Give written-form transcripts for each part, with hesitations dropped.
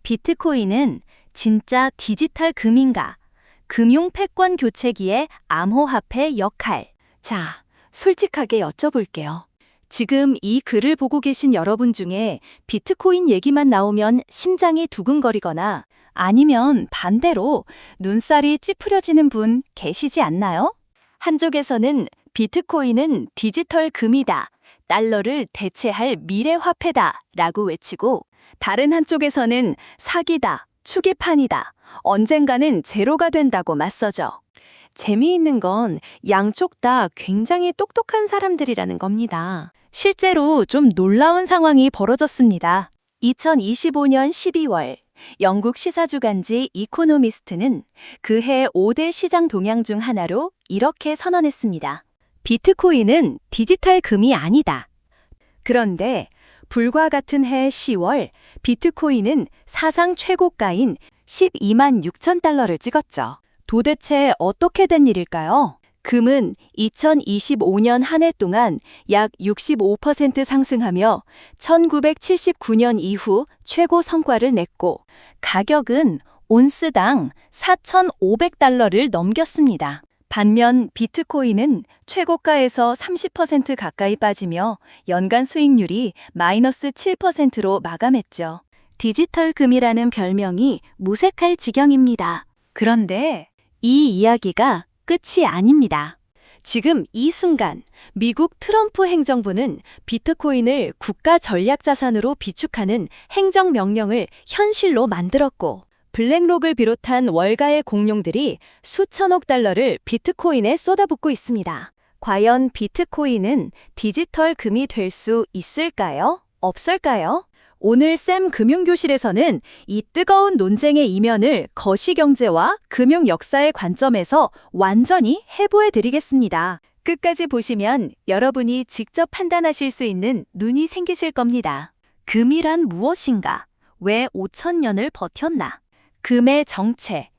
비트코인은 진짜 디지털 금인가? 금융 패권 교체기의 암호화폐 역할. 자, 솔직하게 여쭤볼게요. 지금 이 글을 보고 계신 여러분 중에 비트코인 얘기만 나오면 심장이 두근거리거나 아니면 반대로 눈살이 찌푸려지는 분 계시지 않나요? 한쪽에서는 비트코인은 디지털 금이다, 달러를 대체할 미래 화폐다 라고 외치고, 다른 한쪽에서는 사기다, 투기판이다, 언젠가는 제로가 된다고 맞서죠. 재미있는 건 양쪽 다 굉장히 똑똑한 사람들이라는 겁니다. 실제로 좀 놀라운 상황이 벌어졌습니다. 2025년 12월 영국 시사주간지 이코노미스트는 그해 5대 시장 동향 중 하나로 이렇게 선언했습니다. 비트코인은 디지털 금이 아니다. 그런데 불과 같은 해 10월 비트코인은 사상 최고가인 12만 6천 달러를 찍었죠. 도대체 어떻게 된 일일까요? 금은 2025년 한 해 동안 약 65% 상승하며 1979년 이후 최고 성과를 냈고, 가격은 온스당 4,500달러를 넘겼습니다. 반면 비트코인은 최고가에서 30% 가까이 빠지며 연간 수익률이 마이너스 7%로 마감했죠. 디지털 금이라는 별명이 무색할 지경입니다. 그런데 이 이야기가 끝이 아닙니다. 지금 이 순간 미국 트럼프 행정부는 비트코인을 국가 전략 자산으로 비축하는 행정명령을 현실로 만들었고, 블랙록을 비롯한 월가의 공룡들이 수천억 달러를 비트코인에 쏟아붓고 있습니다. 과연 비트코인은 디지털 금이 될 수 있을까요? 없을까요? 오늘 쌤 금융교실에서는 이 뜨거운 논쟁의 이면을 거시경제와 금융 역사의 관점에서 완전히 해부해 드리겠습니다. 끝까지 보시면 여러분이 직접 판단하실 수 있는 눈이 생기실 겁니다. 금이란 무엇인가? 왜 5,000년을 버텼나? 금의 정체.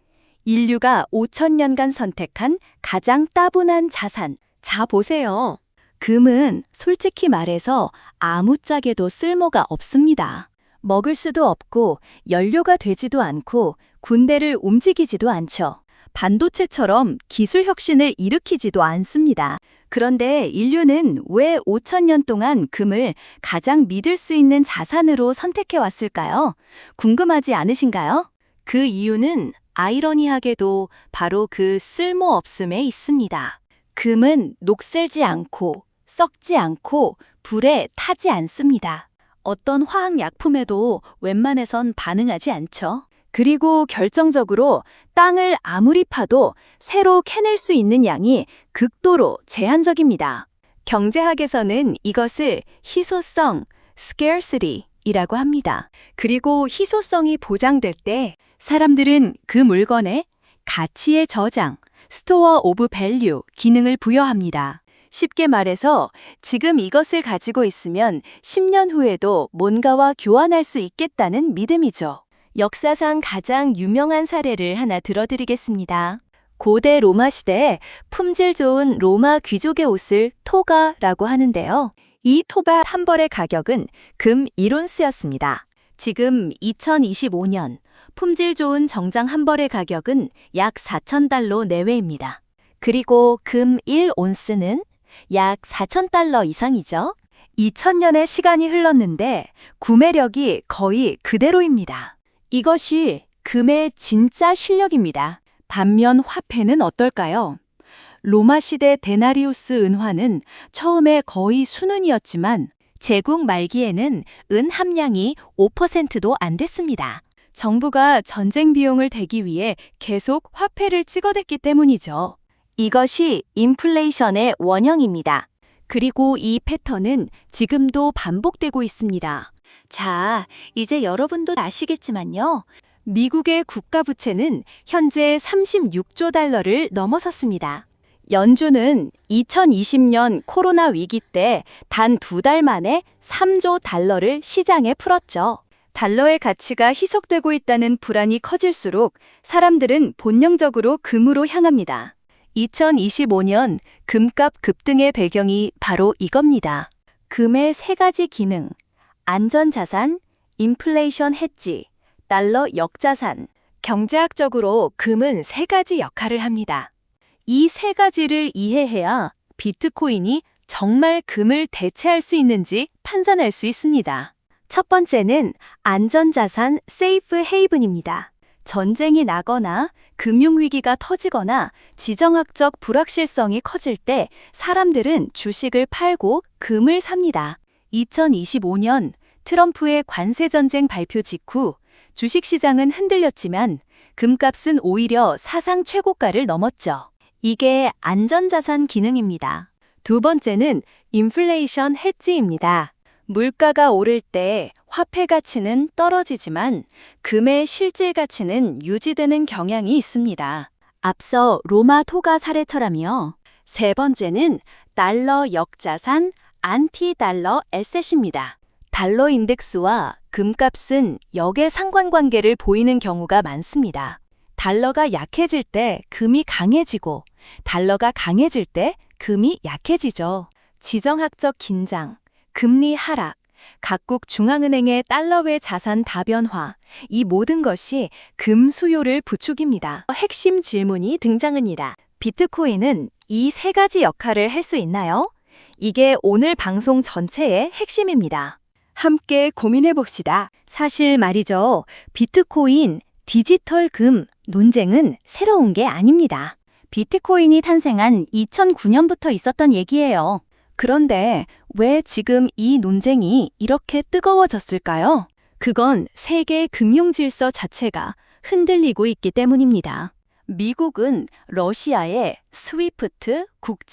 인류가 5,000년간 선택한 가장 따분한 자산. 자, 보세요. 금은 솔직히 말해서 아무짝에도 쓸모가 없습니다. 먹을 수도 없고 연료가 되지도 않고 군대를 움직이지도 않죠. 반도체처럼 기술 혁신을 일으키지도 않습니다. 그런데 인류는 왜 5,000년 동안 금을 가장 믿을 수 있는 자산으로 선택해 왔을까요? 궁금하지 않으신가요? 그 이유는 아이러니하게도 바로 그 쓸모없음에 있습니다. 금은 녹슬지 않고 썩지 않고 불에 타지 않습니다. 어떤 화학약품에도 웬만해선 반응하지 않죠. 그리고 결정적으로 땅을 아무리 파도 새로 캐낼 수 있는 양이 극도로 제한적입니다. 경제학에서는 이것을 희소성, scarcity이라고 합니다. 그리고 희소성이 보장될 때 사람들은 그 물건에 가치의 저장, 스토어 오브 밸류 기능을 부여합니다. 쉽게 말해서 지금 이것을 가지고 있으면 10년 후에도 뭔가와 교환할 수 있겠다는 믿음이죠. 역사상 가장 유명한 사례를 하나 들어드리겠습니다. 고대 로마 시대에 품질 좋은 로마 귀족의 옷을 토가라고 하는데요. 이 토가 한 벌의 가격은 금 1온스였습니다. 지금 2025년 품질 좋은 정장 한 벌의 가격은 약 4,000달러 내외입니다. 그리고 금 1온스는 약 4,000달러 이상이죠. 2000년의 시간이 흘렀는데 구매력이 거의 그대로입니다. 이것이 금의 진짜 실력입니다. 반면 화폐는 어떨까요? 로마 시대 데나리우스 은화는 처음에 거의 순은이었지만 제국 말기에는 은 함량이 5%도 안 됐습니다. 정부가 전쟁 비용을 대기 위해 계속 화폐를 찍어댔기 때문이죠. 이것이 인플레이션의 원형입니다. 그리고 이 패턴은 지금도 반복되고 있습니다. 자, 이제 여러분도 아시겠지만요. 미국의 국가부채는 현재 36조 달러를 넘어섰습니다. 연준은 2020년 코로나 위기 때 단 2달 만에 3조 달러를 시장에 풀었죠. 달러의 가치가 희석되고 있다는 불안이 커질수록 사람들은 본능적으로 금으로 향합니다. 2025년 금값 급등의 배경이 바로 이겁니다. 금의 3가지 기능, 안전자산, 인플레이션 해지, 달러 역자산. 경제학적으로 금은 세 가지 역할을 합니다. 이 세 가지를 이해해야 비트코인이 정말 금을 대체할 수 있는지 판단할 수 있습니다. 첫 번째는 안전자산 세이프 헤이븐입니다. 전쟁이 나거나 금융위기가 터지거나 지정학적 불확실성이 커질 때 사람들은 주식을 팔고 금을 삽니다. 2025년 트럼프의 관세전쟁 발표 직후 주식시장은 흔들렸지만 금값은 오히려 사상 최고가를 넘었죠. 이게 안전자산 기능입니다. 두 번째는 인플레이션 헤지입니다. 물가가 오를 때 화폐 가치는 떨어지지만 금의 실질 가치는 유지되는 경향이 있습니다. 앞서 로마 토가 사례처럼요. 세 번째는 달러 역자산 안티-달러 에셋입니다. 달러 인덱스와 금값은 역의 상관관계를 보이는 경우가 많습니다. 달러가 약해질 때 금이 강해지고 달러가 강해질 때 금이 약해지죠. 지정학적 긴장, 금리 하락, 각국 중앙은행의 달러외 자산 다변화, 이 모든 것이 금 수요를 부추깁니다. 핵심 질문이 등장합니다. 비트코인은 이 세 가지 역할을 할 수 있나요? 이게 오늘 방송 전체의 핵심입니다. 함께 고민해 봅시다. 사실 말이죠. 비트코인, 디지털 금 논쟁은 새로운 게 아닙니다. 비트코인이 탄생한 2009년부터 있었던 얘기예요. 그런데 왜 지금 이 논쟁이 이렇게 뜨거워졌을까요? 그건 세계 금융 질서 자체가 흔들리고 있기 때문입니다. 미국은 러시아에 스위프트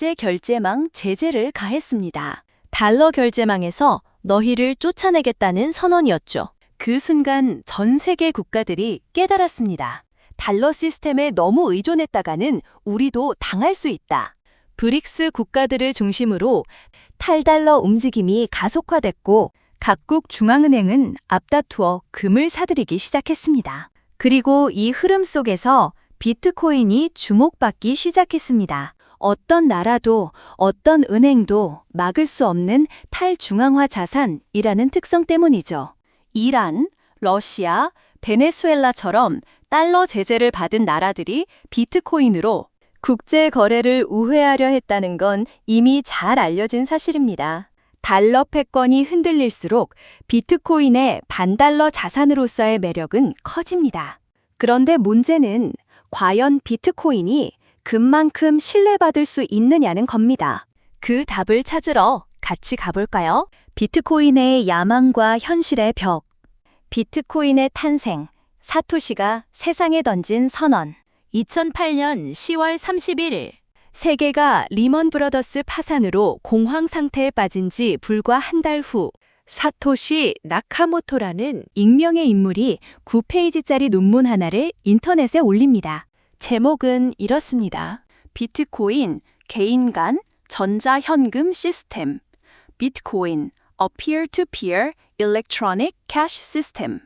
국제결제망 제재를 가했습니다. 달러 결제망에서 너희를 쫓아내겠다는 선언이었죠. 그 순간 전 세계 국가들이 깨달았습니다. 달러 시스템에 너무 의존했다가는 우리도 당할 수 있다. 브릭스 국가들을 중심으로 탈달러 움직임이 가속화됐고 각국 중앙은행은 앞다투어 금을 사들이기 시작했습니다. 그리고 이 흐름 속에서 비트코인이 주목받기 시작했습니다. 어떤 나라도 어떤 은행도 막을 수 없는 탈중앙화 자산이라는 특성 때문이죠. 이란, 러시아, 베네수엘라처럼 달러 제재를 받은 나라들이 비트코인으로 국제 거래를 우회하려 했다는 건 이미 잘 알려진 사실입니다. 달러 패권이 흔들릴수록 비트코인의 반달러 자산으로서의 매력은 커집니다. 그런데 문제는 과연 비트코인이 금만큼 신뢰받을 수 있느냐는 겁니다. 그 답을 찾으러 같이 가볼까요? 비트코인의 야망과 현실의 벽. 비트코인의 탄생. 사토시가 세상에 던진 선언. 2008년 10월 31일. 세계가 리먼 브러더스 파산으로 공황 상태에 빠진 지 불과 한 달 후, 사토시 나카모토라는 익명의 인물이 9페이지짜리 논문 하나를 인터넷에 올립니다. 제목은 이렇습니다. 비트코인, 개인 간 전자현금 시스템. 비트코인, a peer-to-peer electronic cash system.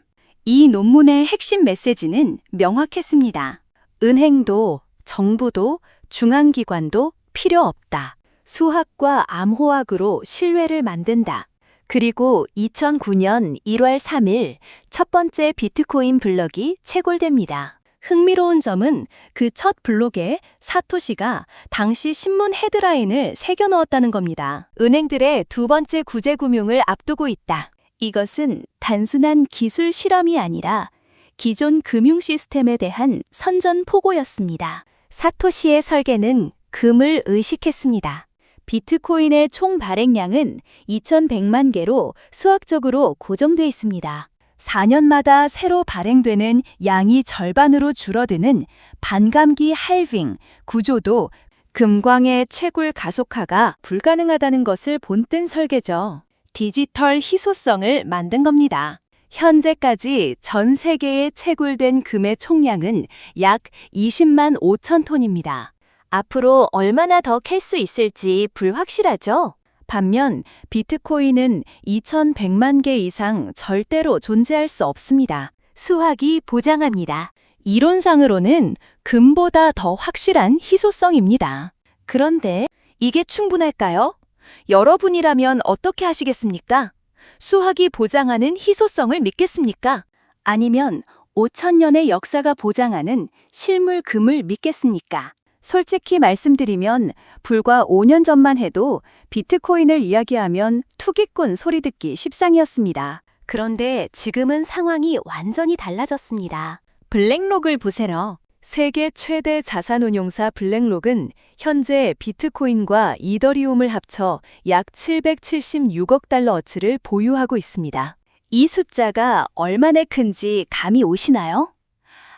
이 논문의 핵심 메시지는 명확했습니다. 은행도, 정부도, 중앙기관도 필요 없다. 수학과 암호학으로 신뢰를 만든다. 그리고 2009년 1월 3일 첫 번째 비트코인 블록이 채굴됩니다. 흥미로운 점은 그 첫 블록에 사토시가 당시 신문 헤드라인을 새겨 넣었다는 겁니다. 은행들의 두 번째 구제금융을 앞두고 있다. 이것은 단순한 기술 실험이 아니라 기존 금융 시스템에 대한 선전포고였습니다. 사토시의 설계는 금을 의식했습니다. 비트코인의 총 발행량은 2100만 개로 수학적으로 고정돼 있습니다. 4년마다 새로 발행되는 양이 절반으로 줄어드는 반감기 할빙 구조도 금광의 채굴 가속화가 불가능하다는 것을 본뜬 설계죠. 디지털 희소성을 만든 겁니다. 현재까지 전 세계에 채굴된 금의 총량은 약 20만 5천 톤입니다. 앞으로 얼마나 더 캘 수 있을지 불확실하죠? 반면 비트코인은 2100만 개 이상 절대로 존재할 수 없습니다. 수학이 보장합니다. 이론상으로는 금보다 더 확실한 희소성입니다. 그런데 이게 충분할까요? 여러분이라면 어떻게 하시겠습니까? 수학이 보장하는 희소성을 믿겠습니까? 아니면 5,000년의 역사가 보장하는 실물 금을 믿겠습니까? 솔직히 말씀드리면 불과 5년 전만 해도 비트코인을 이야기하면 투기꾼 소리 듣기 십상이었습니다. 그런데 지금은 상황이 완전히 달라졌습니다. 블랙록을 보세요. 세계 최대 자산운용사 블랙록은 현재 비트코인과 이더리움을 합쳐 약 776억 달러 어치를 보유하고 있습니다. 이 숫자가 얼마나 큰지 감이 오시나요?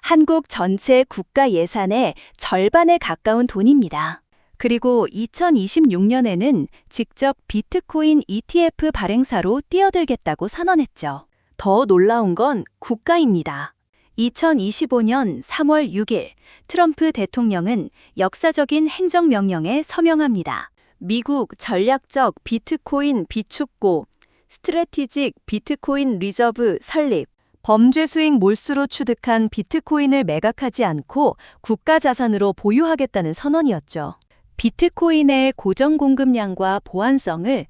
한국 전체 국가 예산의 절반에 가까운 돈입니다. 그리고 2026년에는 직접 비트코인 ETF 발행사로 뛰어들겠다고 선언했죠. 더 놀라운 건 국가입니다. 2025년 3월 6일 트럼프 대통령은 역사적인 행정명령에 서명합니다. 미국 전략적 비트코인 비축고 스트래티직 비트코인 리저브 설립, 범죄 수익 몰수로 취득한 비트코인을 매각하지 않고 국가 자산으로 보유하겠다는 선언이었죠. 비트코인의 고정 공급량과 보안성을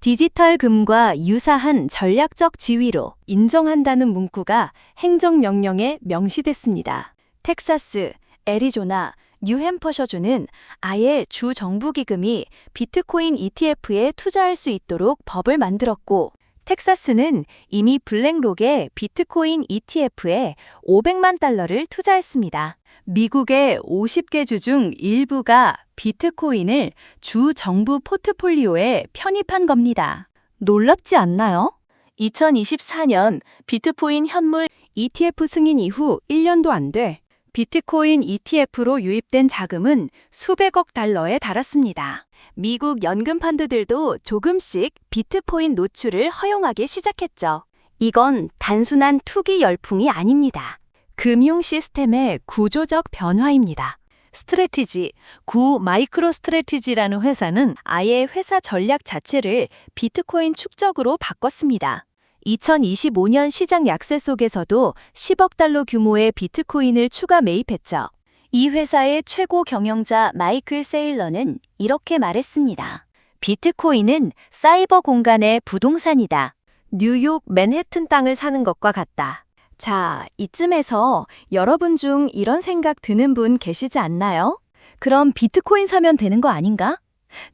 디지털 금과 유사한 전략적 지위로 인정한다는 문구가 행정명령에 명시됐습니다. 텍사스, 애리조나, 뉴햄퍼셔주는 아예 주 정부기금이 비트코인 ETF에 투자할 수 있도록 법을 만들었고, 텍사스는 이미 블랙록의 비트코인 ETF에 500만 달러를 투자했습니다. 미국의 50개 주 중 일부가 비트코인을 주 정부 포트폴리오에 편입한 겁니다. 놀랍지 않나요? 2024년 비트코인 현물 ETF 승인 이후 1년도 안 돼 비트코인 ETF로 유입된 자금은 수백억 달러에 달았습니다. 미국 연금 펀드들도 조금씩 비트코인 노출을 허용하기 시작했죠. 이건 단순한 투기 열풍이 아닙니다. 금융 시스템의 구조적 변화입니다. 스트래티지, 구 마이크로 스트래티지라는 회사는 아예 회사 전략 자체를 비트코인 축적으로 바꿨습니다. 2025년 시장 약세 속에서도 10억 달러 규모의 비트코인을 추가 매입했죠. 이 회사의 최고 경영자 마이클 세일러는 이렇게 말했습니다. 비트코인은 사이버 공간의 부동산이다. 뉴욕 맨해튼 땅을 사는 것과 같다. 자, 이쯤에서 여러분 중 이런 생각 드는 분 계시지 않나요? 그럼 비트코인 사면 되는 거 아닌가?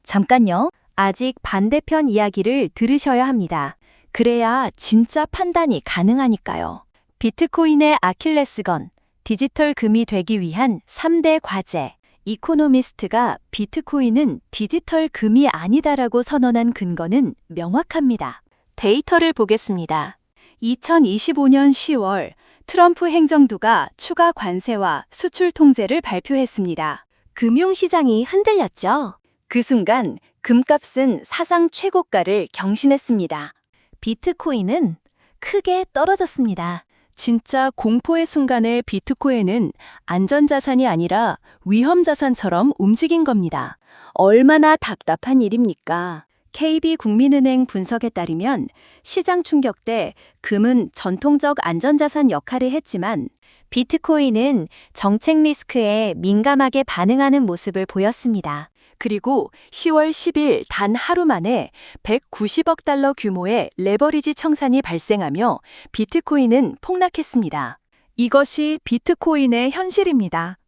잠깐요. 아직 반대편 이야기를 들으셔야 합니다. 그래야 진짜 판단이 가능하니까요. 비트코인의 아킬레스건, 디지털 금이 되기 위한 3대 과제. 이코노미스트가 비트코인은 디지털 금이 아니다라고 선언한 근거는 명확합니다. 데이터를 보겠습니다. 2025년 10월 트럼프 행정부가 추가 관세와 수출 통제를 발표했습니다. 금융시장이 흔들렸죠. 그 순간 금값은 사상 최고가를 경신했습니다. 비트코인은 크게 떨어졌습니다. 진짜 공포의 순간에 비트코인은 안전자산이 아니라 위험자산처럼 움직인 겁니다. 얼마나 답답한 일입니까? KB국민은행 분석에 따르면 시장 충격 때 금은 전통적 안전자산 역할을 했지만 비트코인은 정책 리스크에 민감하게 반응하는 모습을 보였습니다. 그리고 10월 10일 단 하루 만에 190억 달러 규모의 레버리지 청산이 발생하며 비트코인은 폭락했습니다. 이것이 비트코인의 현실입니다.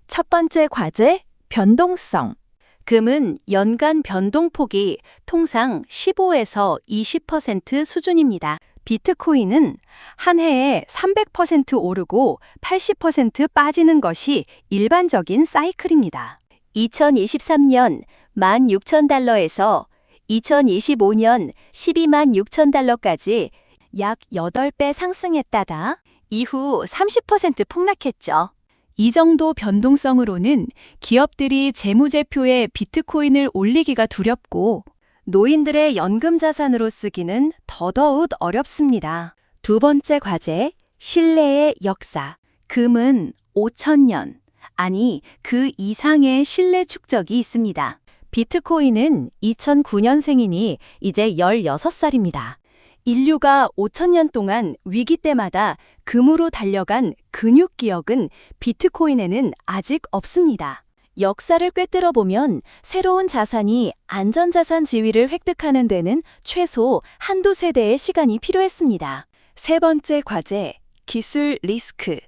첫 번째 과제, 변동성. 금은 연간 변동폭이 통상 15에서 20% 수준입니다. 비트코인은 한 해에 300% 오르고 80% 빠지는 것이 일반적인 사이클입니다. 2023년 16,000달러에서 2025년 126,000달러까지 약 8배 상승했다가 이후 30% 폭락했죠. 이 정도 변동성으로는 기업들이 재무제표에 비트코인을 올리기가 두렵고 노인들의 연금 자산으로 쓰기는 더더욱 어렵습니다. 두 번째 과제, 신뢰의 역사. 금은 5,000년, 아니 그 이상의 신뢰 축적이 있습니다. 비트코인은 2009년생이니 이제 16살입니다. 인류가 5,000년 동안 위기 때마다 금으로 달려간 근육 기억은 비트코인에는 아직 없습니다. 역사를 꿰뚫어 보면 새로운 자산이 안전자산 지위를 획득하는 데는 최소 한두 세대의 시간이 필요했습니다. 세 번째 과제, 기술 리스크.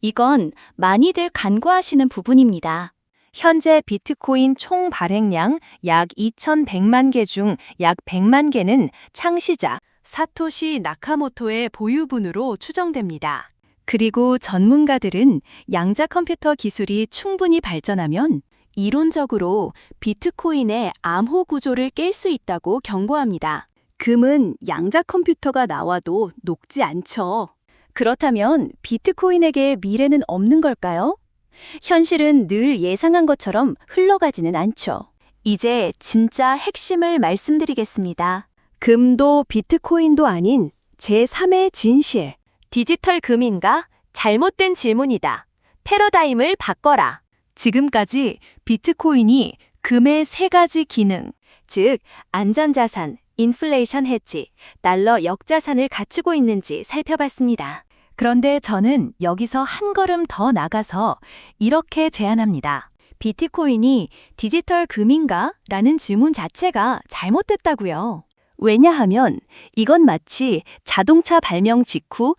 이건 많이들 간과하시는 부분입니다. 현재 비트코인 총 발행량 약 2,100만 개 중 약 100만 개는 창시자 사토시 나카모토의 보유분으로 추정됩니다. 그리고 전문가들은 양자 컴퓨터 기술이 충분히 발전하면 이론적으로 비트코인의 암호 구조를 깰 수 있다고 경고합니다. 금은 양자 컴퓨터가 나와도 녹지 않죠. 그렇다면 비트코인에게 미래는 없는 걸까요? 현실은 늘 예상한 것처럼 흘러가지는 않죠. 이제 진짜 핵심을 말씀드리겠습니다. 금도 비트코인도 아닌 제3의 진실. 디지털 금인가? 잘못된 질문이다. 패러다임을 바꿔라. 지금까지 비트코인이 금의 세 가지 기능, 즉 안전자산, 인플레이션 헤지, 달러 역자산을 갖추고 있는지 살펴봤습니다. 그런데 저는 여기서 한 걸음 더 나가서 이렇게 제안합니다. 비트코인이 디지털 금인가? 라는 질문 자체가 잘못됐다고요. 왜냐하면 이건 마치 자동차 발명 직후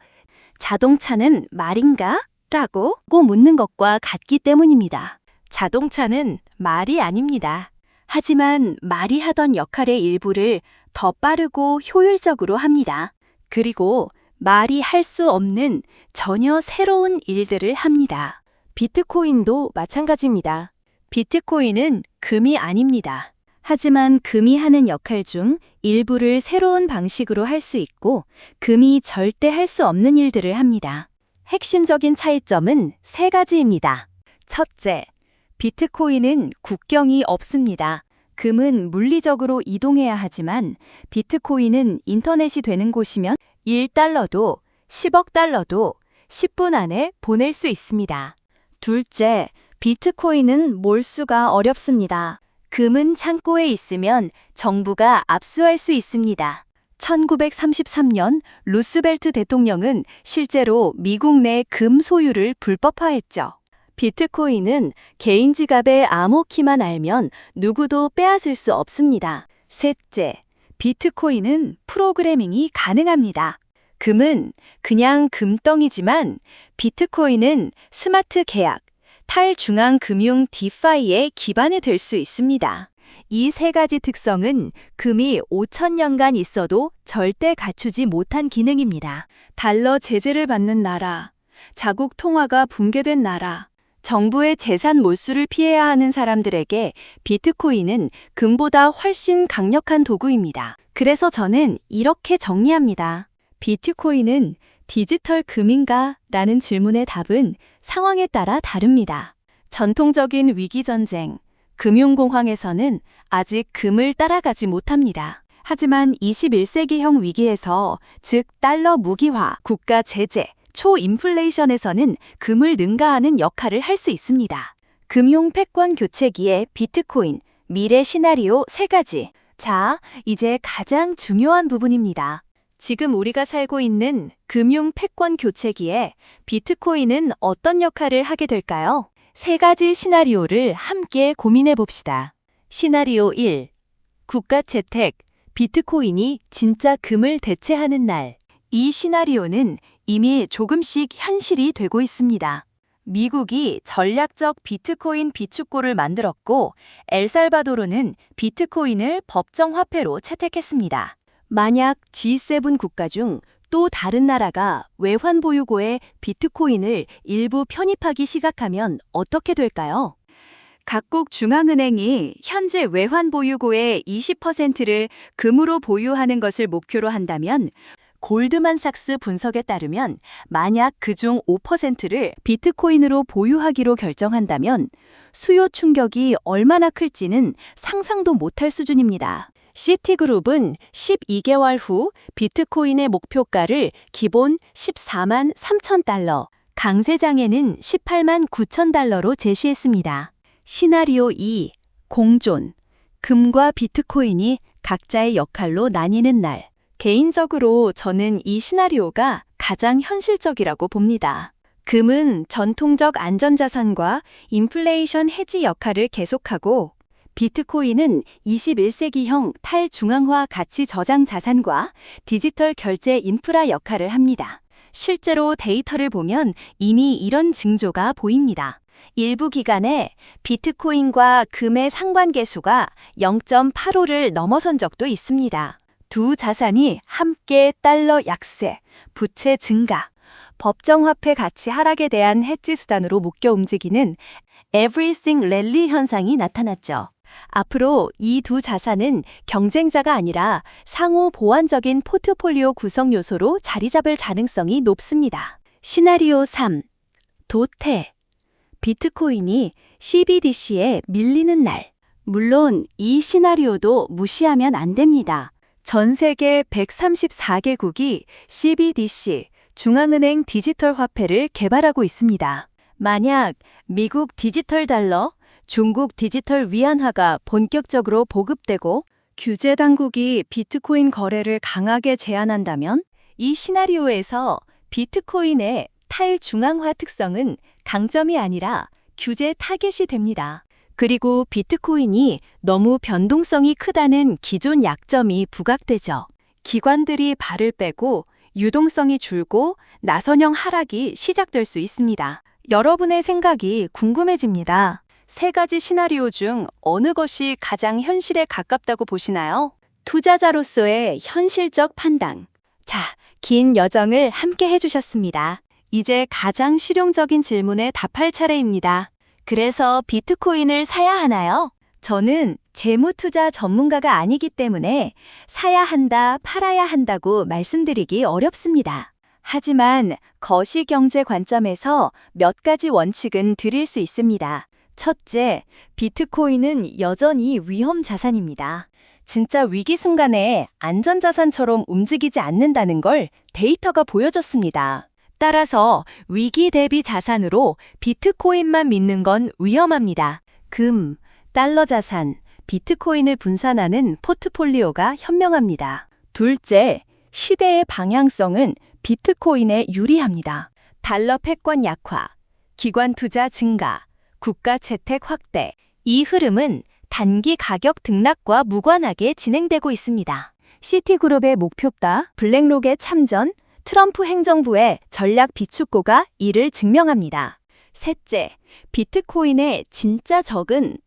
자동차는 말인가? 라고 묻는 것과 같기 때문입니다. 자동차는 말이 아닙니다. 하지만 말이 하던 역할의 일부를 더 빠르고 효율적으로 합니다. 그리고 말이 할 수 없는 전혀 새로운 일들을 합니다. 비트코인도 마찬가지입니다. 비트코인은 금이 아닙니다. 하지만 금이 하는 역할 중 일부를 새로운 방식으로 할 수 있고 금이 절대 할 수 없는 일들을 합니다. 핵심적인 차이점은 세 가지입니다. 첫째, 비트코인은 국경이 없습니다. 금은 물리적으로 이동해야 하지만 비트코인은 인터넷이 되는 곳이면 1달러도 10억 달러도 10분 안에 보낼 수 있습니다. 둘째, 비트코인은 몰수가 어렵습니다. 금은 창고에 있으면 정부가 압수할 수 있습니다. 1933년 루스벨트 대통령은 실제로 미국 내 금 소유를 불법화했죠. 비트코인은 개인 지갑의 암호키만 알면 누구도 빼앗을 수 없습니다. 셋째, 비트코인은 프로그래밍이 가능합니다. 금은 그냥 금덩이지만 비트코인은 스마트 계약, 탈중앙 금융 디파이의 기반이 될 수 있습니다. 이 세 가지 특성은 금이 5,000년간 있어도 절대 갖추지 못한 기능입니다. 달러 제재를 받는 나라, 자국 통화가 붕괴된 나라, 정부의 재산 몰수를 피해야 하는 사람들에게 비트코인은 금보다 훨씬 강력한 도구입니다. 그래서 저는 이렇게 정리합니다. 비트코인은 디지털 금인가? 라는 질문의 답은 상황에 따라 다릅니다. 전통적인 위기전쟁, 금융공황에서는 아직 금을 따라가지 못합니다. 하지만 21세기형 위기에서, 즉 달러 무기화, 국가 제재, 초인플레이션에서는 금을 능가하는 역할을 할 수 있습니다. 금융 패권 교체기의 비트코인, 미래 시나리오 3가지. 자, 이제 가장 중요한 부분입니다. 지금 우리가 살고 있는 금융 패권 교체기에 비트코인은 어떤 역할을 하게 될까요? 3가지 시나리오를 함께 고민해 봅시다. 시나리오 1. 국가 채택, 비트코인이 진짜 금을 대체하는 날. 이 시나리오는 이미 조금씩 현실이 되고 있습니다. 미국이 전략적 비트코인 비축고를 만들었고 엘살바도르는 비트코인을 법정 화폐로 채택했습니다. 만약 G7 국가 중 또 다른 나라가 외환 보유고에 비트코인을 일부 편입하기 시작하면 어떻게 될까요? 각국 중앙은행이 현재 외환 보유고의 20%를 금으로 보유하는 것을 목표로 한다면 골드만삭스 분석에 따르면 만약 그중 5%를 비트코인으로 보유하기로 결정한다면 수요 충격이 얼마나 클지는 상상도 못할 수준입니다. 시티그룹은 12개월 후 비트코인의 목표가를 기본 14만 3천 달러, 강세장에는 18만 9천 달러로 제시했습니다. 시나리오 2. 공존. 금과 비트코인이 각자의 역할로 나뉘는 날. 개인적으로 저는 이 시나리오가 가장 현실적이라고 봅니다. 금은 전통적 안전자산과 인플레이션 해지 역할을 계속하고 비트코인은 21세기형 탈중앙화 가치 저장 자산과 디지털 결제 인프라 역할을 합니다. 실제로 데이터를 보면 이미 이런 징조가 보입니다. 일부 기간에 비트코인과 금의 상관계수가 0.85를 넘어선 적도 있습니다. 두 자산이 함께 달러 약세, 부채 증가, 법정화폐 가치 하락에 대한 해지 수단으로 묶여 움직이는 Everything Rally 현상이 나타났죠. 앞으로 이 두 자산은 경쟁자가 아니라 상호 보완적인 포트폴리오 구성 요소로 자리 잡을 가능성이 높습니다. 시나리오 3. 도태. 비트코인이 CBDC에 밀리는 날. 물론 이 시나리오도 무시하면 안 됩니다. 전 세계 134개국이 CBDC, 중앙은행 디지털 화폐를 개발하고 있습니다. 만약 미국 디지털 달러, 중국 디지털 위안화가 본격적으로 보급되고 규제 당국이 비트코인 거래를 강하게 제한한다면 이 시나리오에서 비트코인의 탈중앙화 특성은 강점이 아니라 규제 타겟이 됩니다. 그리고 비트코인이 너무 변동성이 크다는 기존 약점이 부각되죠. 기관들이 발을 빼고 유동성이 줄고 나선형 하락이 시작될 수 있습니다. 여러분의 생각이 궁금해집니다. 세 가지 시나리오 중 어느 것이 가장 현실에 가깝다고 보시나요? 투자자로서의 현실적 판단. 자, 긴 여정을 함께 해주셨습니다. 이제 가장 실용적인 질문에 답할 차례입니다. 그래서 비트코인을 사야 하나요? 저는 재무투자 전문가가 아니기 때문에 사야 한다, 팔아야 한다고 말씀드리기 어렵습니다. 하지만 거시경제 관점에서 몇 가지 원칙은 드릴 수 있습니다. 첫째, 비트코인은 여전히 위험 자산입니다. 진짜 위기 순간에 안전자산처럼 움직이지 않는다는 걸 데이터가 보여줬습니다. 따라서 위기 대비 자산으로 비트코인만 믿는 건 위험합니다. 금, 달러 자산, 비트코인을 분산하는 포트폴리오가 현명합니다. 둘째, 시대의 방향성은 비트코인에 유리합니다. 달러 패권 약화, 기관 투자 증가, 국가 채택 확대. 이 흐름은 단기 가격 등락과 무관하게 진행되고 있습니다. 시티그룹의 목표가 블랙록의 참전, 트럼프 행정부의 전략 비축고가 이를 증명합니다. 셋째, 비트코인의 진짜 적은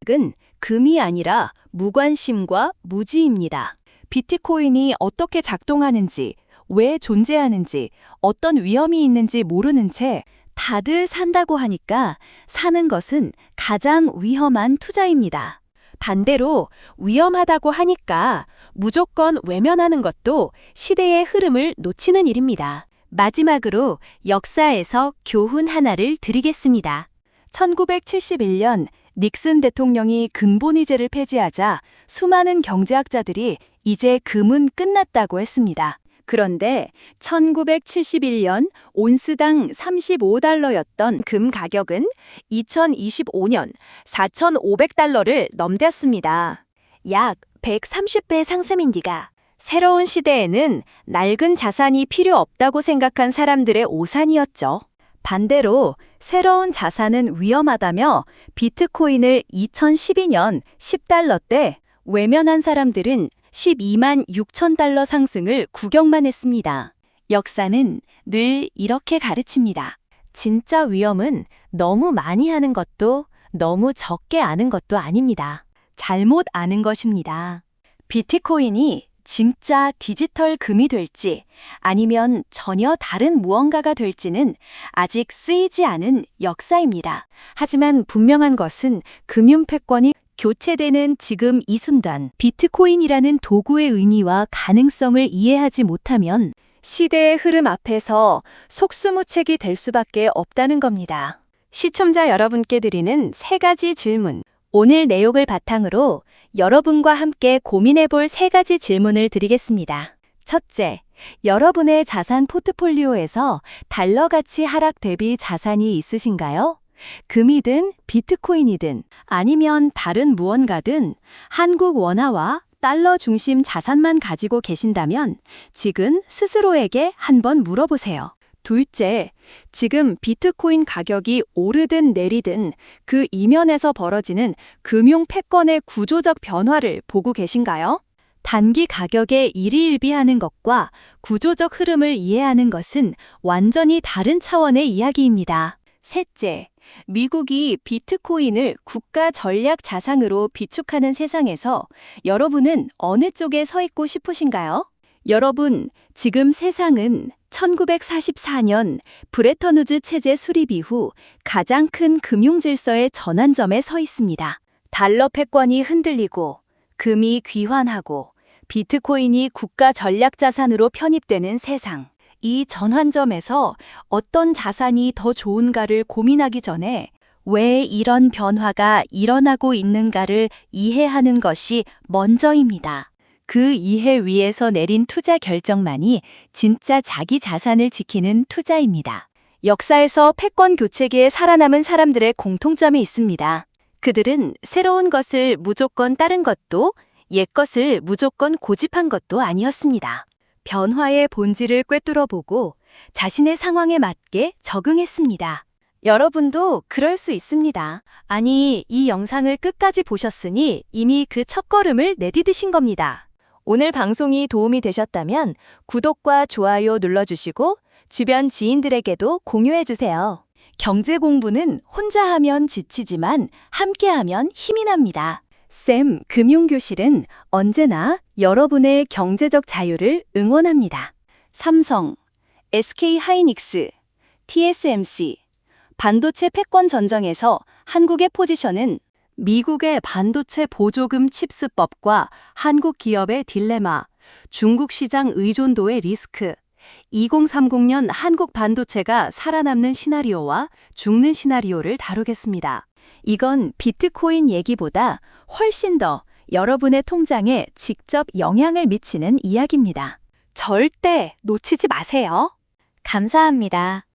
금이 아니라 무관심과 무지입니다. 비트코인이 어떻게 작동하는지, 왜 존재하는지, 어떤 위험이 있는지 모르는 채 다들 산다고 하니까 사는 것은 가장 위험한 투자입니다. 반대로 위험하다고 하니까 무조건 외면하는 것도 시대의 흐름을 놓치는 일입니다. 마지막으로 역사에서 교훈 하나를 드리겠습니다. 1971년 닉슨 대통령이 근본위제를 폐지하자 수많은 경제학자들이 이제 금은 끝났다고 했습니다. 그런데 1971년 온스당 35달러였던 금 가격은 2025년 4,500달러를 넘겼습니다. 약 130배 상승입니다. 새로운 시대에는 낡은 자산이 필요 없다고 생각한 사람들의 오산이었죠. 반대로 새로운 자산은 위험하다며 비트코인을 2012년 10달러대 외면한 사람들은 12만 6천 달러 상승을 구경만 했습니다. 역사는 늘 이렇게 가르칩니다. 진짜 위험은 너무 많이 하는 것도 너무 적게 아는 것도 아닙니다. 잘못 아는 것입니다. 비트코인이 진짜 디지털 금이 될지 아니면 전혀 다른 무언가가 될지는 아직 쓰이지 않은 역사입니다. 하지만 분명한 것은 금융 패권이 교체되는 지금 이 순간 비트코인이라는 도구의 의미와 가능성을 이해하지 못하면 시대의 흐름 앞에서 속수무책이 될 수밖에 없다는 겁니다. 시청자 여러분께 드리는 세 가지 질문. 오늘 내용을 바탕으로 여러분과 함께 고민해볼 세 가지 질문을 드리겠습니다. 첫째, 여러분의 자산 포트폴리오에서 달러 가치 하락 대비 자산이 있으신가요? 금이든 비트코인이든 아니면 다른 무언가든 한국 원화와 달러 중심 자산만 가지고 계신다면 지금 스스로에게 한번 물어보세요. 둘째, 지금 비트코인 가격이 오르든 내리든 그 이면에서 벌어지는 금융 패권의 구조적 변화를 보고 계신가요? 단기 가격에 일희일비하는 것과 구조적 흐름을 이해하는 것은 완전히 다른 차원의 이야기입니다. 셋째, 미국이 비트코인을 국가 전략 자산으로 비축하는 세상에서 여러분은 어느 쪽에 서 있고 싶으신가요? 여러분, 지금 세상은 1944년 브레턴우즈 체제 수립 이후 가장 큰 금융 질서의 전환점에 서 있습니다. 달러 패권이 흔들리고 금이 귀환하고 비트코인이 국가 전략 자산으로 편입되는 세상. 이 전환점에서 어떤 자산이 더 좋은가를 고민하기 전에 왜 이런 변화가 일어나고 있는가를 이해하는 것이 먼저입니다. 그 이해 위에서 내린 투자 결정만이 진짜 자기 자산을 지키는 투자입니다. 역사에서 패권 교체기에 살아남은 사람들의 공통점이 있습니다. 그들은 새로운 것을 무조건 따른 것도 옛 것을 무조건 고집한 것도 아니었습니다. 변화의 본질을 꿰뚫어보고 자신의 상황에 맞게 적응했습니다. 여러분도 그럴 수 있습니다. 아니, 이 영상을 끝까지 보셨으니 이미 그 첫걸음을 내디디신 겁니다. 오늘 방송이 도움이 되셨다면 구독과 좋아요 눌러주시고 주변 지인들에게도 공유해주세요. 경제 공부는 혼자 하면 지치지만 함께하면 힘이 납니다. 쌤 금융교실은 언제나 여러분의 경제적 자유를 응원합니다. 삼성, SK하이닉스, TSMC, 반도체 패권 전쟁에서 한국의 포지션은 미국의 반도체 보조금 칩스법과 한국 기업의 딜레마, 중국 시장 의존도의 리스크, 2030년 한국 반도체가 살아남는 시나리오와 죽는 시나리오를 다루겠습니다. 이건 비트코인 얘기보다 훨씬 더 여러분의 통장에 직접 영향을 미치는 이야기입니다. 절대 놓치지 마세요. 감사합니다.